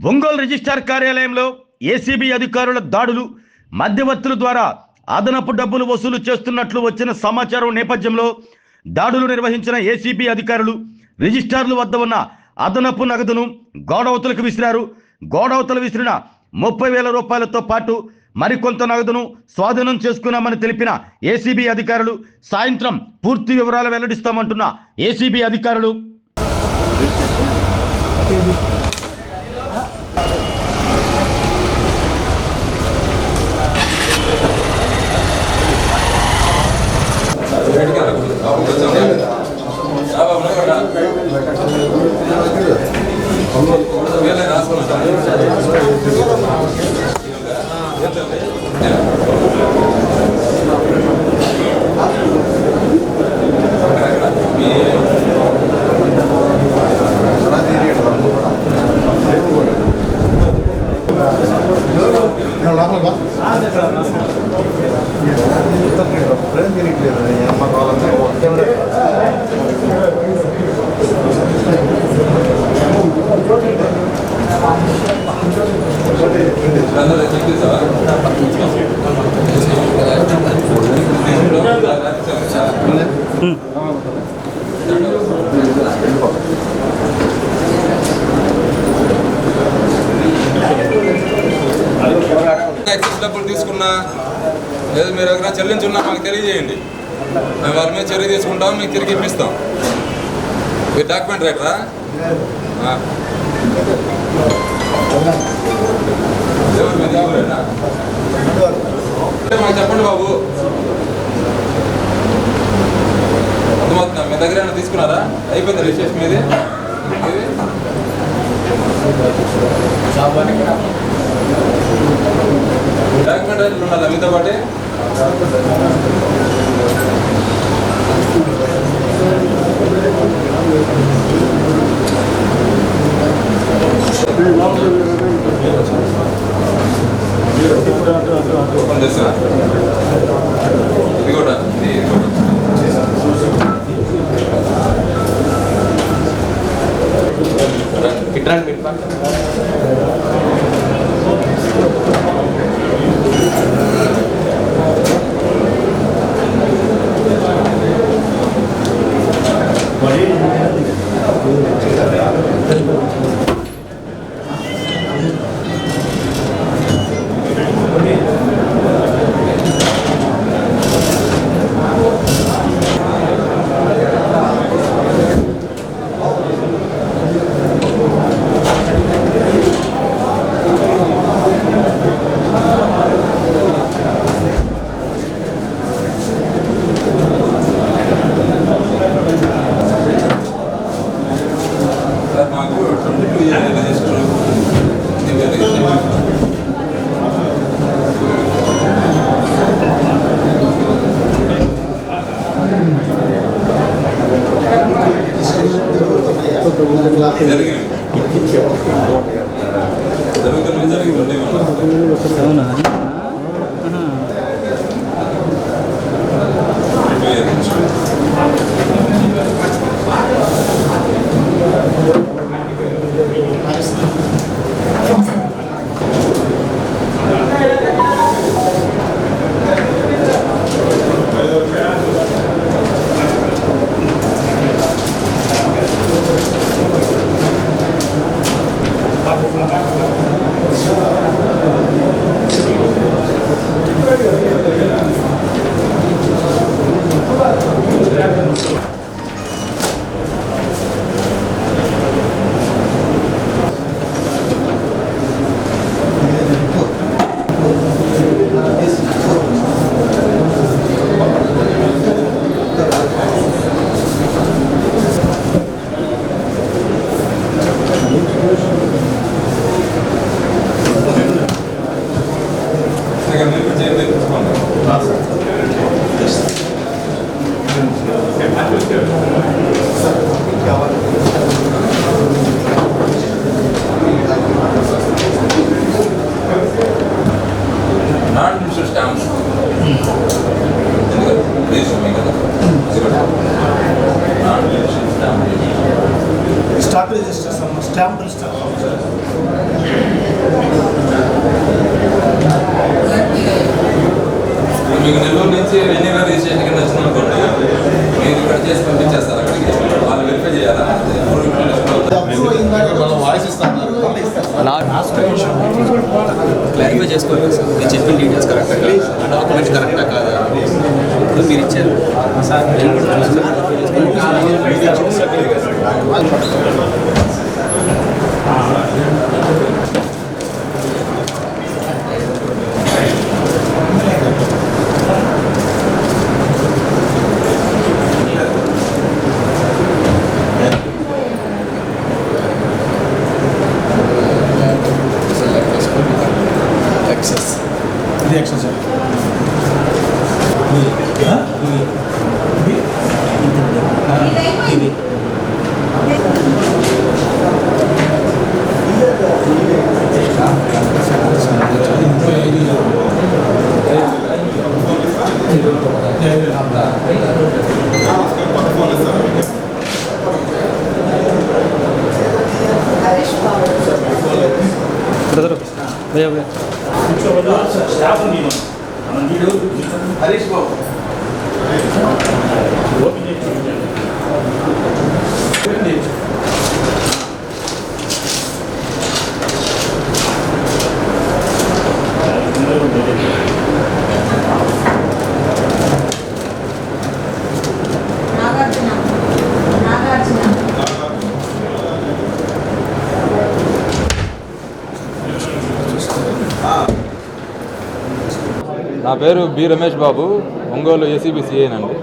Ongole registrar కార్యాలయంలో ACB అధికారుల దాడులు, మధ్యవర్తుల ద్వారా అదనపు డబ్బులు వసూలు చేస్తున్నట్లు వచ్చిన సమాచారం నేపథ్యంలో దాడులు నిర్వహించిన ఏసీబీ అధికారులు రిజిస్ట్రార్ల వద్ద ఉన్న అదనపు నగదును గోడవతలకు విసిరారు. గోడవతలు విసిరిన 30,000 రూపాయలతో పాటు మరికొంత నగదును స్వాధీనం చేసుకున్నామని తెలిపిన ఏసీబీ అధికారులు సాయంత్రం పూర్తి వివరాలు వెల్లడిస్తామంటున్న ఏసీబీ అధికారులు డబ్బులు తీసుకున్నా లేదా మీరు ఎక్కడ చెల్లించున్నా మాకు తెలియజేయండి. మేము వారి మీద చర్య తీసుకుంటాం, మీకు తిరిగి ఇప్పిస్తాం. మీరు డాక్యుమెంట్ రైటరా? మాకు చెప్పండి బాబు. అర్థమవుతుందా? మీ దగ్గర ఏమైనా తీసుకున్నారా? అయిపోయింది రిజిస్ట్రేషన్ మీది? డాక్యుమెంట్ రైట్లు ఉన్నదా మీతో పాటే? ఇది కూడా ఇట్రాండి. Start register, some stamp register. Clarify చేసుకోవాలి సార్, మీరు చెప్పిన డీటెయిల్స్ కరెక్టా కాదా, డాక్యుమెంట్స్ కరెక్టా కాదా. ఇప్పుడు మీరు ఇచ్చారు ఇది ఎక్సెస్ హరీష్ బాబు నా పేరు బి రమేష్ బాబు, ఒంగోలు ఏసీబీ సిఐనండి.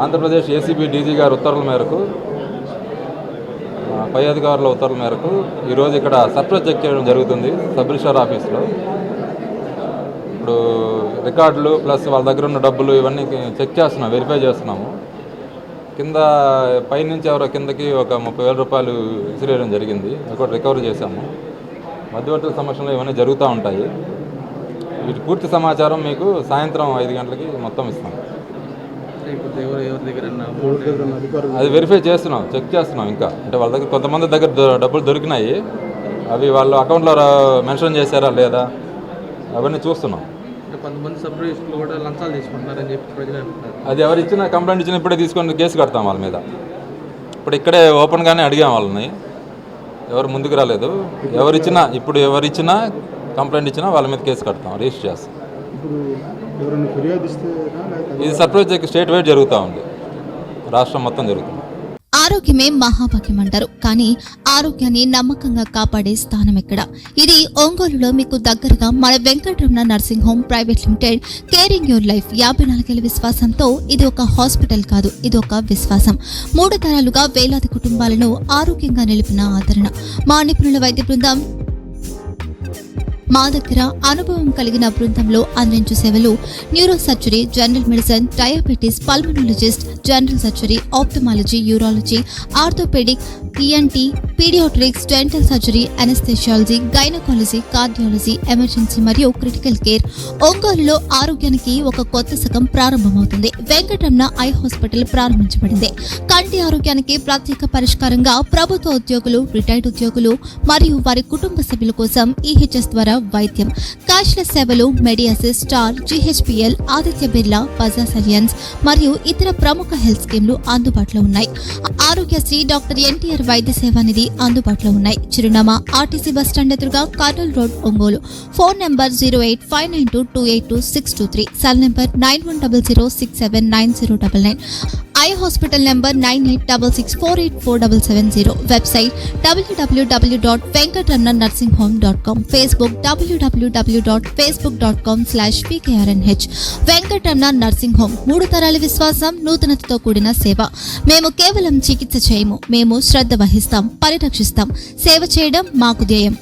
ఆంధ్రప్రదేశ్ ఏసీబీ డీజీ గారి ఉత్తర్వుల మేరకు, పై అధికారుల ఉత్తర్వుల మేరకు ఈరోజు ఇక్కడ సర్ప్రైజ్ చెక్ చేయడం జరుగుతుంది సబ్ రిజిస్ట్రార్ ఆఫీస్లో. ఇప్పుడు రికార్డులు ప్లస్ వాళ్ళ దగ్గర ఉన్న డబ్బులు ఇవన్నీ చెక్ చేస్తున్నాం, వెరిఫై చేస్తున్నాము. కింద పైనుంచి ఎవరో కిందకి ఒక 30,000 రూపాయలు విసిరేయడం జరిగింది, ఒకటి రికవరీ చేశాము. మధ్యవర్తుల సమక్షంలో ఇవన్నీ జరుగుతూ ఉంటాయి. వీటి పూర్తి సమాచారం మీకు సాయంత్రం 5 గంటలకి మొత్తం ఇస్తాం. అది వెరిఫై చేస్తున్నాం, చెక్ చేస్తున్నాం. ఇంకా అంటే వాళ్ళ దగ్గర కొంతమంది దగ్గర డబ్బులు దొరికినాయి, అవి వాళ్ళు అకౌంట్లో మెన్షన్ చేశారా లేదా అవన్నీ చూస్తున్నాం. కొంతమంది సబ్ రిజిస్టర్లు కూడా లంచాలు తీసుకుంటున్నారని చెప్పి ప్రజలు అంటున్నారు. అది ఎవరు ఇచ్చిన కంప్లైంట్ ఇచ్చిన ఇప్పుడే తీసుకొని కేసు కడతాం వాళ్ళ మీద. ఇప్పుడు ఇక్కడే ఓపెన్గానే అడిగాం వాళ్ళని, ఎవరు ముందుకు రాలేదు. ఎవరిచ్చినా కంప్లైంట్ ఇచ్చినా వాళ్ళ మీద కేసు కడతాం, రిజిస్టర్ చేస్తాం. ఇది సర్ప్రైజ్ చెక్ స్టేట్ వైడ్ జరుగుతూ ఉంది, రాష్ట్రం మొత్తం జరుగుతుంది. ఆరోగ్యమే మహాభాగ్యం అంటారు, కానీ ఆరోగ్యాన్ని నమ్మకంగా కాపాడే స్థానం ఎక్కడ? ఇది ఒంగోలులో మీకు దగ్గరగా మన Venkataramana nursing home private limited. Caring your life 54 ఏళ్ల విశ్వాసంతో ఇది ఒక హాస్పిటల్ కాదు, ఇది ఒక విశ్వాసం. 3 తరాలుగా వేలాది కుటుంబాలను ఆరోగ్యంగా నిలిపిన ఆదరణ. మా నిపుణుల వైద్య బృందం మా దగ్గర అనుభవం కలిగిన బృందంలో అందించే సేవలు neuro surgery, general medicine, diabetes, pulmonologist, general surgery, ophthalmology, urology, orthopaedic, ENT, paediatrics, dental surgery, anaesthesiology, gynaecology, cardiology, emergency మరియు క్రిటికల్ కేర్. ఒంగోలులో ఆరోగ్యానికి ఒక కొత్త శకం ప్రారంభమవుతుంది. వెంకటరమణ ఐ హాస్పిటల్ ప్రారంభించబడింది. కంటి ఆరోగ్యానికి ప్రత్యేక పరిష్కారంగా ప్రభుత్వ ఉద్యోగులు, రిటైర్డ్ ఉద్యోగులు మరియు వారి కుటుంబ సభ్యుల కోసం EHS ద్వారా వైద్యం, క్యాష్లెస్ సేవలు, Medi Assist, Star, GHPL, Aditya Birla, Bajaj Allianz మరియు ఇతర ప్రముఖ హెల్త్ స్కీమ్లు అందుబాటులో ఉన్నాయి. ఆరోగ్యశ్రీ, డాక్టర్ NTR వైద్య సేవా నిధి అందుబాటులో ఉన్నాయి. చిరునామా RTC బస్ స్టాండ్ ఎదురుగా, Kurnool road, Ongole. Phone number 08592282623, cell number 9100679099, eye hospital number 9866484770, website www.venkatramanarsinghome.com, Facebook www.facebook.com/VKRNH. Venkataramana nursing home, 3 తరాల విశ్వాసం, నూతనతతో కూడిన సేవ. మేము కేవలం చికిత్స చేయము, మేము శ్రద్ధ వహిస్తాం, పరిరక్షిస్తాం. సేవ చేయడం మాకు ధ్యేయం.